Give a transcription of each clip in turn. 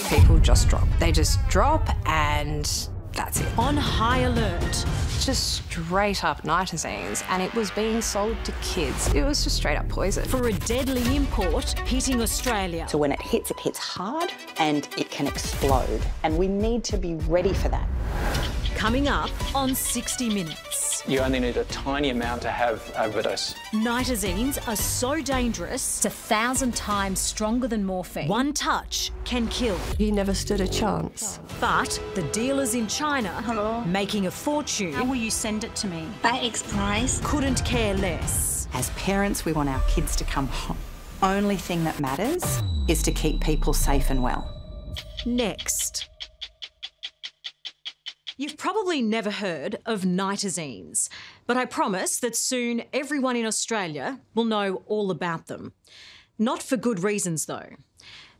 People just drop. They just drop and that's it. On high alert. Just straight up nitazenes, and it was being sold to kids. It was just straight up poison. For a deadly import hitting Australia. So when it hits hard and it can explode. And we need to be ready for that. Coming up on 60 Minutes. You only need a tiny amount to have overdose. Nitazenes are so dangerous, It's 1,000 times stronger than morphine. one touch can kill. He never stood a chance. But the dealers in China, making a fortune, How will you send it to me? By X price. couldn't care less. As parents, we want our kids to come home. Only thing that matters is to keep people safe and well. Next. You've probably never heard of nitazenes, but I promise that soon everyone in Australia will know all about them. Not for good reasons, though.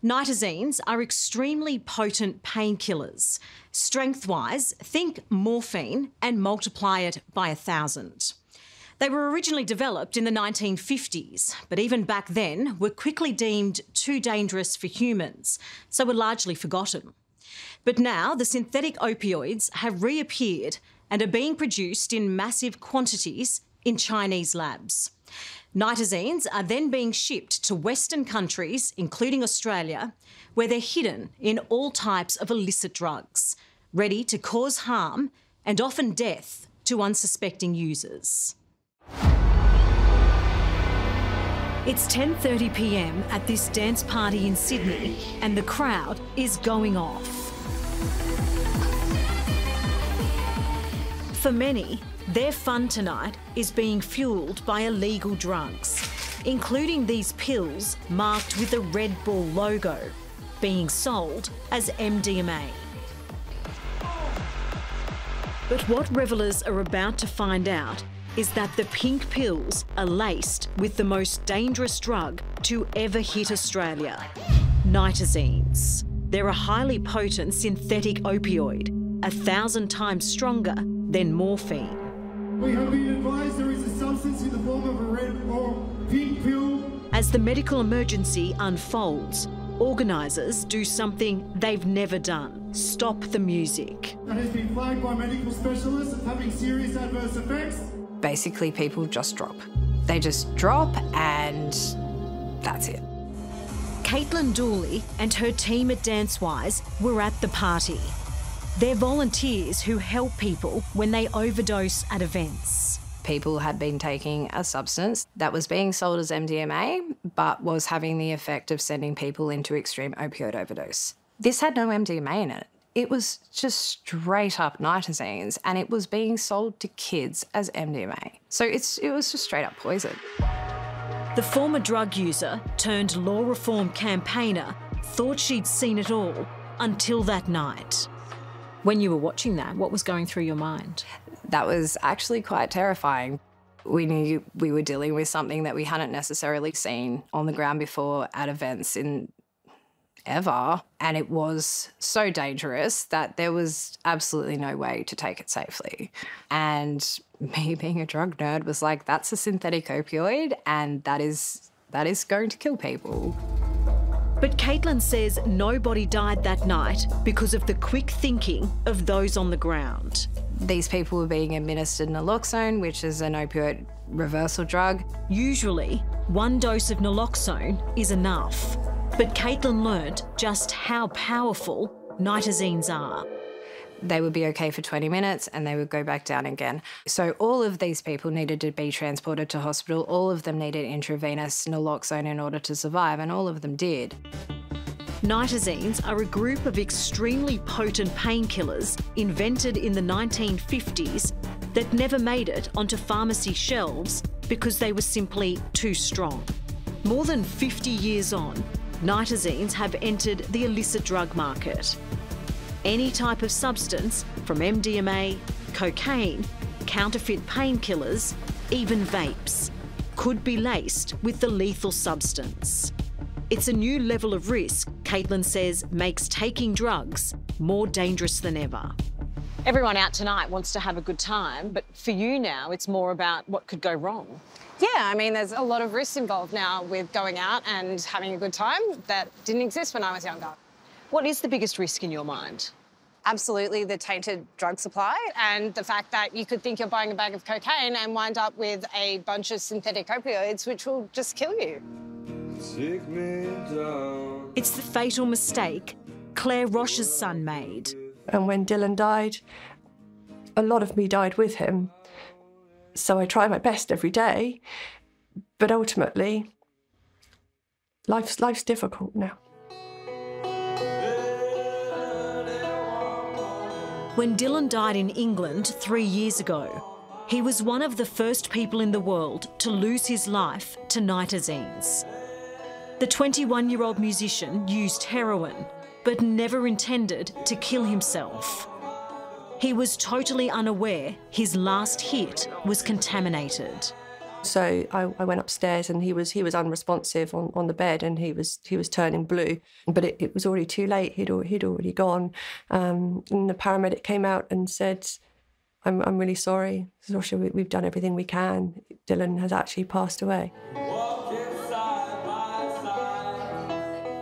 Nitazenes are extremely potent painkillers. Strength-wise, think morphine and multiply it by 1,000. They were originally developed in the 1950s, but even back then were quickly deemed too dangerous for humans, so were largely forgotten. But now the synthetic opioids have reappeared and are being produced in massive quantities in Chinese labs. Nitazenes are then being shipped to Western countries, including Australia, where they're hidden in all types of illicit drugs, ready to cause harm and often death to unsuspecting users. It's 10:30 p.m. at this dance party in Sydney, and the crowd is going off. For many, their fun tonight is being fuelled by illegal drugs, including these pills marked with the Red Bull logo, being sold as MDMA. But what revellers are about to find out is that the pink pills are laced with the most dangerous drug to ever hit Australia, nitazenes. They're a highly potent synthetic opioid, 1,000 times stronger than morphine. We have been advised there is a substance in the form of a red or pink pill. As the medical emergency unfolds, organisers do something they've never done: stop the music. That has been flagged by medical specialists as having serious adverse effects. Basically, people just drop. They just drop and that's it. Caitlin Dooley and her team at Dancewise were at the party. They're volunteers who help people when they overdose at events. People had been taking a substance that was being sold as MDMA, but was having the effect of sending people into extreme opioid overdose. This had no MDMA in it. It was just straight up nitazenes, and it was being sold to kids as MDMA. So it was just straight up poison. The former drug user turned law reform campaigner thought she'd seen it all until that night. When you were watching that, what was going through your mind? That was actually quite terrifying. We knew we were dealing with something that we hadn't necessarily seen on the ground before at events in ever, and it was so dangerous that there was absolutely no way to take it safely. And me being a drug nerd was like, that's a synthetic opioid and that is going to kill people. But Caitlin says nobody died that night because of the quick thinking of those on the ground. These people were being administered naloxone, which is an opioid reversal drug. Usually, one dose of naloxone is enough. But Caitlin learnt just how powerful nitazenes are. They would be okay for 20 minutes and they would go back down again. So all of these people needed to be transported to hospital. All of them needed intravenous naloxone in order to survive, and all of them did. Nitazenes are a group of extremely potent painkillers invented in the 1950s that never made it onto pharmacy shelves because they were simply too strong. More than 50 years on, nitazenes have entered the illicit drug market. Any type of substance, from MDMA, cocaine, counterfeit painkillers, even vapes, could be laced with the lethal substance. It's a new level of risk, Caitlin says, makes taking drugs more dangerous than ever. Everyone out tonight wants to have a good time, but for you now, it's more about what could go wrong. Yeah, I mean, there's a lot of risks involved now with going out and having a good time that didn't exist when I was younger. What is the biggest risk in your mind? Absolutely the tainted drug supply and the fact that you could think you're buying a bag of cocaine and wind up with a bunch of synthetic opioids which will just kill you. Take me down. It's the fatal mistake Claire Roche's son made. And when Dylan died, a lot of me died with him. So I try my best every day, but ultimately, life's difficult now. When Dylan died in England 3 years ago, he was one of the first people in the world to lose his life to Nitazenes. The 21-year-old musician used heroin, but never intended to kill himself. He was totally unaware his last hit was contaminated. So I went upstairs and he was unresponsive on the bed and he was turning blue. But it was already too late. He'd already gone. And the paramedic came out and said, "I'm really sorry, Sasha. We've done everything we can. Dylan has actually passed away."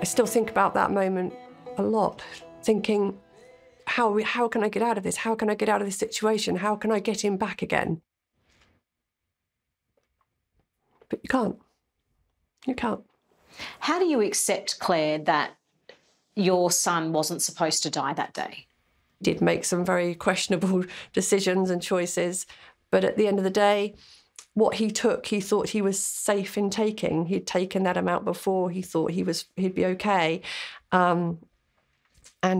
I still think about that moment a lot, thinking, how can I get out of this? How can I get out of this situation? How can I get him back again? But you can't. You can't. How do you accept, Claire, that your son wasn't supposed to die that day? Did make some very questionable decisions and choices, but at the end of the day, what he took, he thought he was safe in taking. He'd taken that amount before. He thought he'd be okay, and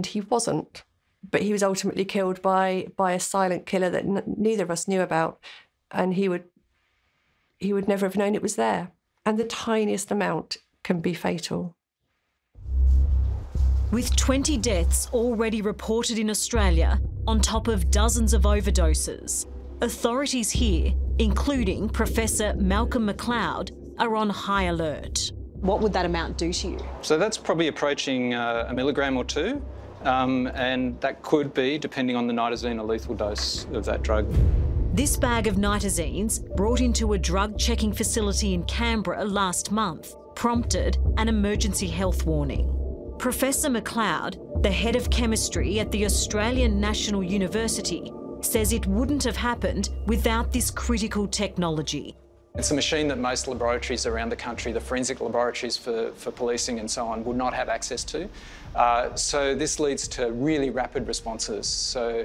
he wasn't. But he was ultimately killed by a silent killer that neither of us knew about, and he would never have known it was there. And the tiniest amount can be fatal. With 20 deaths already reported in Australia, on top of dozens of overdoses, authorities here, including Professor Malcolm McLeod, are on high alert. What would that amount do to you? So that's probably approaching a milligram or two, and that could be, depending on the nitazene, a lethal dose of that drug. This bag of nitazenes, brought into a drug checking facility in Canberra last month, prompted an emergency health warning. Professor McLeod, the head of chemistry at the Australian National University, says it wouldn't have happened without this critical technology. It's a machine that most laboratories around the country, the forensic laboratories for policing and so on, would not have access to. So this leads to really rapid responses. So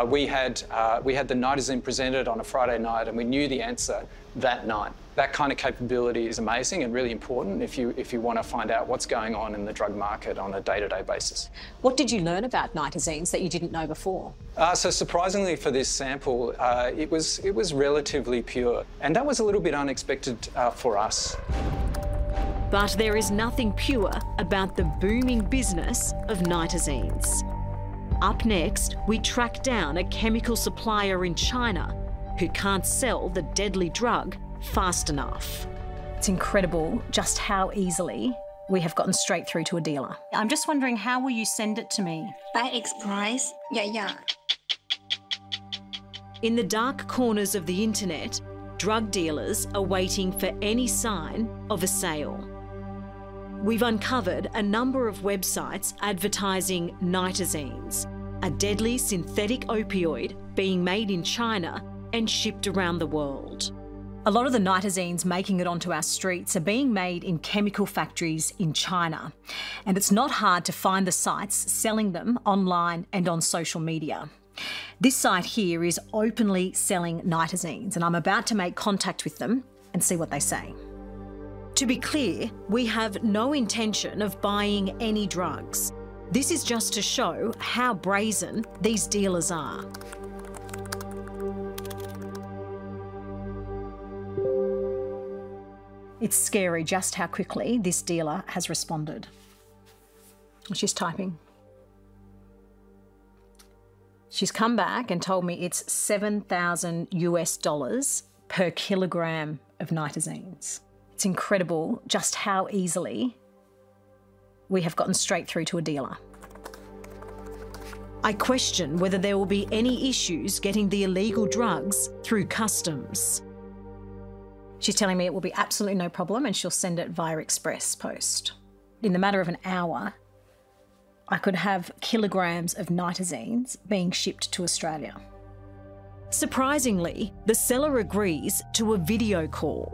we had the nitazene presented on a Friday night and we knew the answer that night. That kind of capability is amazing and really important if you want to find out what's going on in the drug market on a day-to-day basis. What did you learn about nitazenes that you didn't know before? So surprisingly for this sample, it was relatively pure, and that was a little bit unexpected for us. But there is nothing pure about the booming business of nitazenes. Up next, we track down a chemical supplier in China who can't sell the deadly drug fast enough. It's incredible just how easily we have gotten straight through to a dealer. I'm just wondering, how will you send it to me? By Express? Yeah. In the dark corners of the internet, drug dealers are waiting for any sign of a sale. We've uncovered a number of websites advertising nitazenes, a deadly synthetic opioid being made in China and shipped around the world. A lot of the nitazenes making it onto our streets are being made in chemical factories in China. And it's not hard to find the sites selling them online and on social media. This site here is openly selling nitazenes, and I'm about to make contact with them and see what they say. To be clear, we have no intention of buying any drugs. This is just to show how brazen these dealers are. It's scary just how quickly this dealer has responded. She's typing. She's come back and told me it's $7,000 US per kilogram of nitazenes. It's incredible just how easily we have gotten straight through to a dealer. I question whether there will be any issues getting the illegal drugs through customs. She's telling me it will be absolutely no problem and she'll send it via express post. In the matter of an hour, I could have kilograms of nitazenes being shipped to Australia. Surprisingly, the seller agrees to a video call.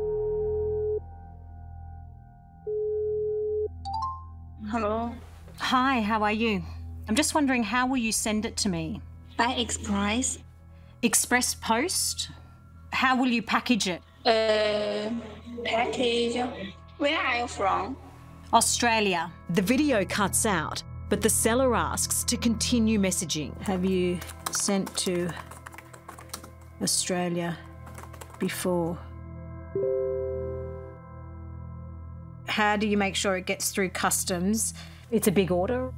Hello. Hi, how are you? I'm just wondering, how will you send it to me? By express. Express post? How will you package it? Package. Where are you from? Australia. The video cuts out, but the seller asks to continue messaging. Have you sent to Australia before? How do you make sure it gets through customs? It's a big order.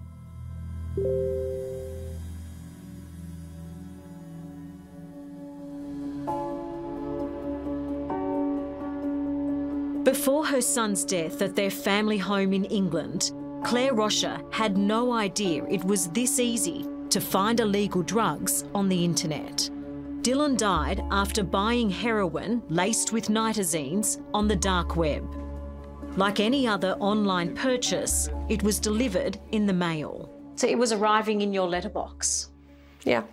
Before her son's death at their family home in England, Claire Rocher had no idea it was this easy to find illegal drugs on the internet. Dylan died after buying heroin laced with nitazenes on the dark web. Like any other online purchase, it was delivered in the mail. So it was arriving in your letterbox? Yeah,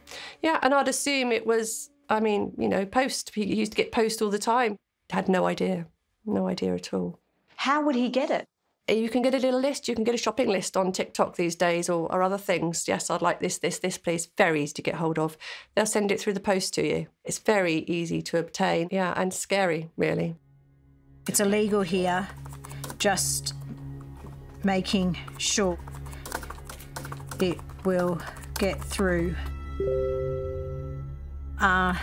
and I'd assume it was, I mean, you know, post. He used to get post all the time. Had no idea at all. How would he get it? You can get a little list, you can get a shopping list on TikTok these days or other things. Yes, I'd like this, please. Very easy to get hold of. They'll send it through the post to you. It's very easy to obtain, yeah, and scary, really. It's illegal here, just making sure it will get through. Are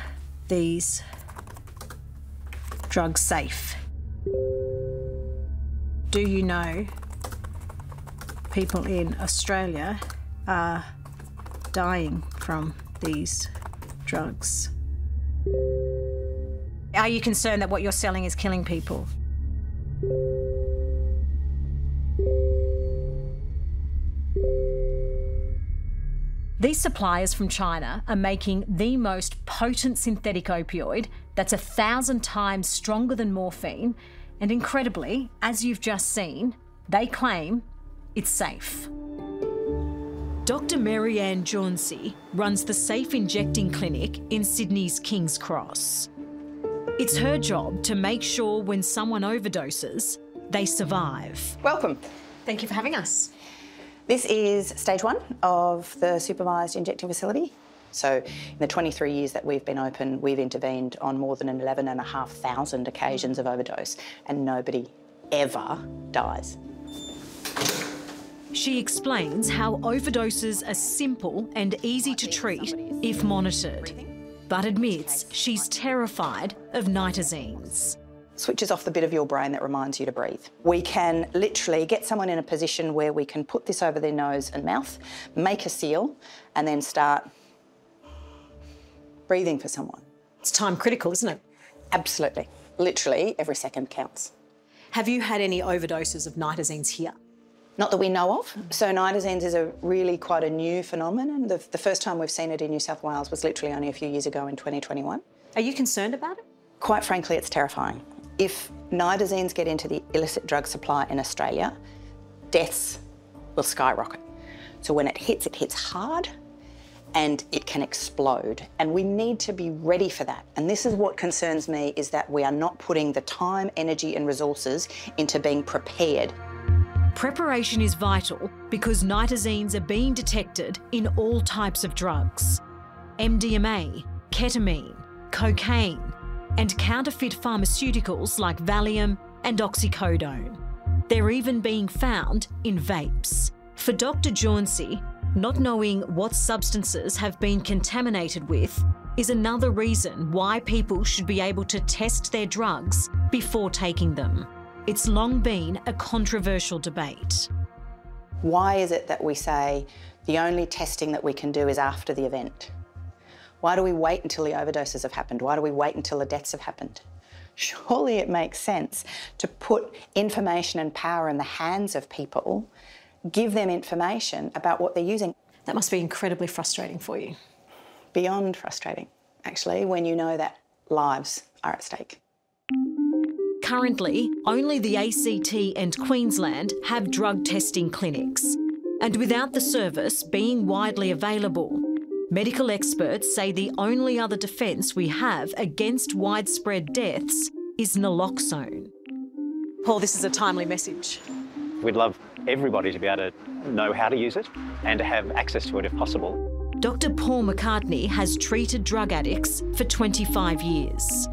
these drugs safe? Do you know people in Australia are dying from these drugs? Are you concerned that what you're selling is killing people? These suppliers from China are making the most potent synthetic opioid that's 1,000 times stronger than morphine, and incredibly, as you've just seen, they claim it's safe. Dr. Mary-Ann Jauncey runs the Safe Injecting Clinic in Sydney's King's Cross. It's her job to make sure when someone overdoses, they survive. Welcome. Thank you for having us. This is stage 1 of the supervised injecting facility. So in the 23 years that we've been open, we've intervened on more than 11,500 occasions of overdose, and nobody ever dies. She explains how overdoses are simple and easy to treat if monitored, but admits she's terrified of nitazenes. Switches off the bit of your brain that reminds you to breathe. We can literally get someone in a position where we can put this over their nose and mouth, make a seal, and then start breathing for someone. It's time critical, isn't it? Absolutely. Literally every second counts. Have you had any overdoses of nitazenes here? Not that we know of. So nitazenes is really quite a new phenomenon. The first time we've seen it in New South Wales was literally only a few years ago in 2021. Are you concerned about it? Quite frankly, it's terrifying. If nitazenes get into the illicit drug supply in Australia, deaths will skyrocket. So when it hits hard and it can explode. And we need to be ready for that. And this is what concerns me, is that we are not putting the time, energy and resources into being prepared. Preparation is vital because nitazenes are being detected in all types of drugs. MDMA, ketamine, cocaine, and counterfeit pharmaceuticals like Valium and oxycodone. They're even being found in vapes. For Dr. Jauncey, not knowing what substances have been contaminated with is another reason why people should be able to test their drugs before taking them. It's long been a controversial debate. Why is it that we say the only testing that we can do is after the event? Why do we wait until the overdoses have happened? Why do we wait until the deaths have happened? Surely it makes sense to put information and power in the hands of people, give them information about what they're using. That must be incredibly frustrating for you. Beyond frustrating, actually, when you know that lives are at stake. Currently, only the ACT and Queensland have drug testing clinics. And without the service being widely available, medical experts say the only other defence we have against widespread deaths is naloxone. Paul, this is a timely message. We'd love everybody to be able to know how to use it and to have access to it if possible. Dr. Paul McCartney has treated drug addicts for 25 years.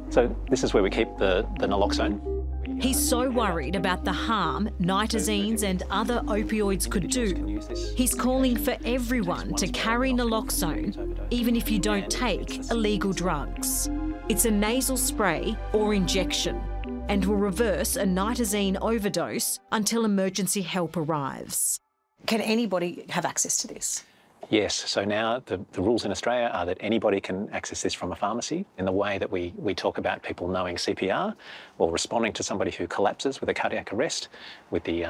So this is where we keep the naloxone. He's so worried about the harm nitazenes and other opioids could do, he's calling for everyone to carry naloxone, even if you don't take illegal drugs. It's a nasal spray or injection and will reverse a nitazene overdose until emergency help arrives. Can anybody have access to this? Yes, so now the rules in Australia are that anybody can access this from a pharmacy in the way that we talk about people knowing CPR or responding to somebody who collapses with a cardiac arrest with the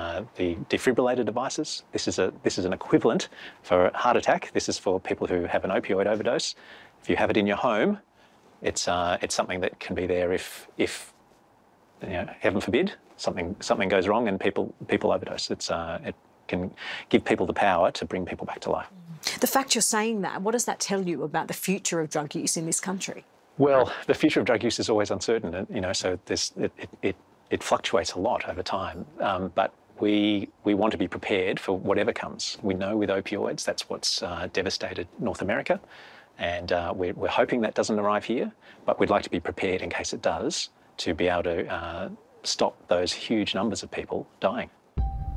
defibrillator devices. This is an equivalent for a heart attack. This is for people who have an opioid overdose. If you have it in your home, it's something that can be there if you know, heaven forbid, something goes wrong and people overdose. It can give people the power to bring people back to life. The fact you're saying that, what does that tell you about the future of drug use in this country? Well, the future of drug use is always uncertain, you know, so it fluctuates a lot over time. But we want to be prepared for whatever comes. We know with opioids, that's what's devastated North America, and we're hoping that doesn't arrive here, but we'd like to be prepared in case it does, to be able to stop those huge numbers of people dying.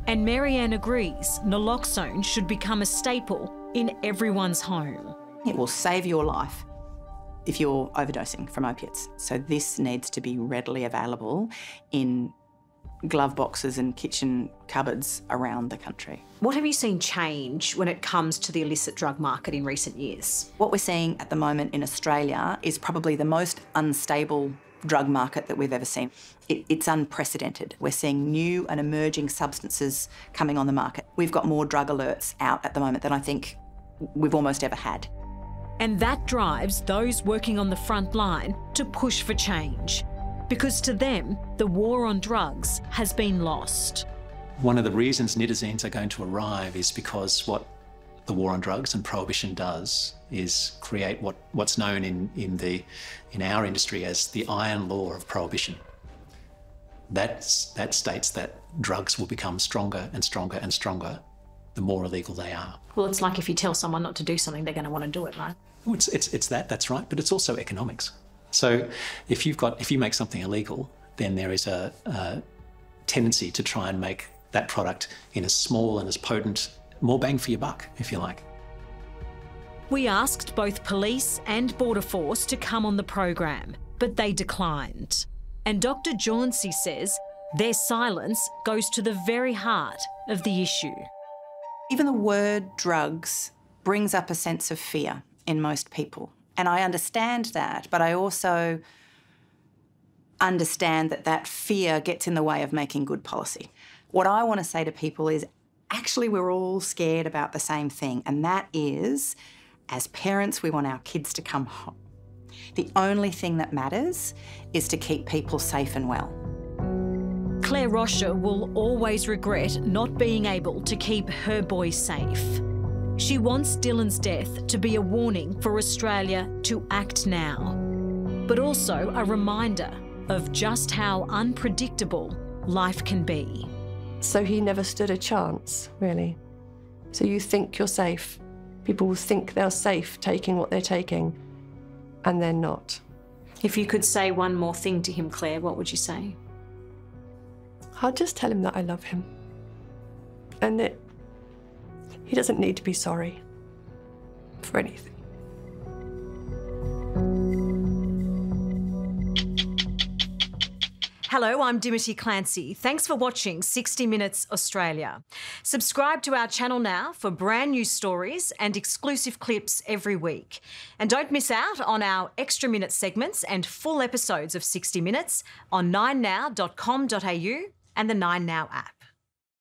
And Marianne agrees naloxone should become a staple in everyone's home. It will save your life if you're overdosing from opiates. So this needs to be readily available in glove boxes and kitchen cupboards around the country. What have you seen change when it comes to the illicit drug market in recent years? What we're seeing at the moment in Australia is probably the most unstable drug market that we've ever seen. It's unprecedented. We're seeing new and emerging substances coming on the market. We've got more drug alerts out at the moment than I think we've almost ever had. And that drives those working on the front line to push for change, because to them, the war on drugs has been lost. One of the reasons nitazenes are going to arrive is because what the war on drugs and prohibition does is create what's known in our industry as the iron law of prohibition. That states that drugs will become stronger and stronger and stronger the more illegal they are. Well, it's like if you tell someone not to do something, they're going to want to do it, right? Well, that's right, but it's also economics. So if you make something illegal, then there is a tendency to try and make that product in as small and as potent, more bang for your buck, if you like. We asked both police and Border Force to come on the program, but they declined. And Dr. Jauncey says their silence goes to the very heart of the issue. Even the word drugs brings up a sense of fear in most people. And I understand that, but I also understand that that fear gets in the way of making good policy. What I want to say to people is, actually, we're all scared about the same thing, and that is, as parents, we want our kids to come home. The only thing that matters is to keep people safe and well. Claire Rocher will always regret not being able to keep her boys safe. She wants Dylan's death to be a warning for Australia to act now, but also a reminder of just how unpredictable life can be. So he never stood a chance, really. So you think you're safe. People will think they're safe taking what they're taking, and they're not. If you could say one more thing to him, Claire, what would you say? I'll just tell him that I love him. And that he doesn't need to be sorry for anything. Hello, I'm Dimity Clancey. Thanks for watching 60 Minutes Australia. Subscribe to our channel now for brand new stories and exclusive clips every week. And don't miss out on our extra minute segments and full episodes of 60 Minutes on 9now.com.au and the 9Now app.